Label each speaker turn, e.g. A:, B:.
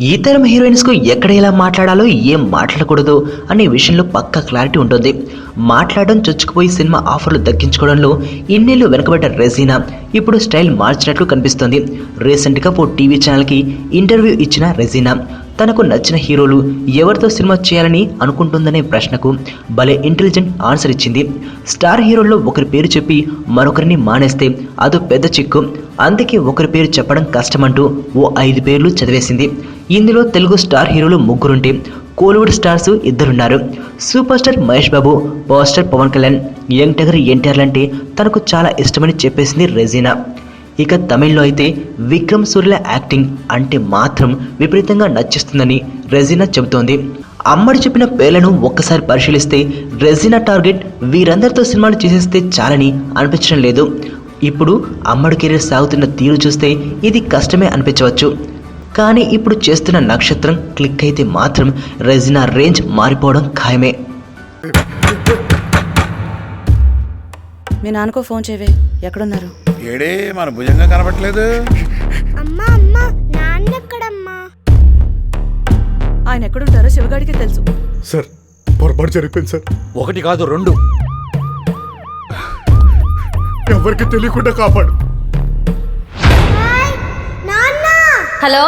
A: ఈ తరం హీరోయిన్స్ కు ఎక్కడ ఎలా మాట్లాడాలో ఏం మాట్లాడకూడదు అనే విషయంలో పక్కా క్లారిటీ ఉంటుంది. మాట్లాడడం చొచ్చుకుపోయి సినిమా ఆఫర్లు దక్కించుకోవడంలో ఇన్నేళ్లు వెనకబడ్డ రెజీనా ఇప్పుడు స్టైల్ మార్చినట్లు కనిపిస్తోంది. రీసెంట్గా ఓ టీవీ ఛానల్కి ఇంటర్వ్యూ ఇచ్చిన రెజీనా తనకు నచ్చిన హీరోలు ఎవరితో సినిమా చేయాలని అనుకుంటుందనే ప్రశ్నకు భలే ఇంటెలిజెంట్ ఆన్సర్ ఇచ్చింది. స్టార్ హీరోల్లో ఒకరి పేరు చెప్పి మరొకరిని మానేస్తే అదో పెద్ద చిక్కు, అందుకే ఒకరి పేరు చెప్పడం కష్టమంటూ ఓ 5 పేర్లు చదివేసింది. ఇందులో తెలుగు స్టార్ హీరోలు 3 Kollywood stars 2 super star Mahesh Babu, power star Pavan Kalyan, young tiger NTR అంటే తనకు చాలా ఇష్టమని చెప్పేసింది రెజీనా. ఇక తమిళ్లో అయితే విక్రమ్ సూర్యుల యాక్టింగ్ అంటే మాత్రం విపరీతంగా నచ్చిస్తుందని రెజీనా చెబుతోంది. అమ్మడు చెప్పిన పేర్లను ఒక్కసారి పరిశీలిస్తే రెజీనా టార్గెట్ వీరందరితో సినిమాలు చేసేస్తే చాలని అనిపించడం లేదు. ఇప్పుడు అమ్మడు కెరీర్ సాగుతున్న తీరు చూస్తే ఇది కష్టమే అనిపించవచ్చు. కానీ ఇప్పుడు చేస్తున్న నక్షత్రం క్లిక్ అయితే మాత్రం రెజీనా రేంజ్ మారిపోవడం ఖాయమే.
B: మీ నాన్నకో ఫోన్ చేయవే, ఎక్కడున్నారు?
C: ఏడే మన భుజంగా కనబట్లేదు.
D: అమ్మా అమ్మా నాన్న ఎక్కడమ్మా?
B: ఆయన ఎక్కడుంటారో శివగాడికి తెలుసు.
E: సార్ పొరపాటు జరిగిపోయింది సార్.
C: 1 కాదు 2.
E: ఎవరికి తెలియకుండా కాపాడు.
D: నాన్న
F: హలో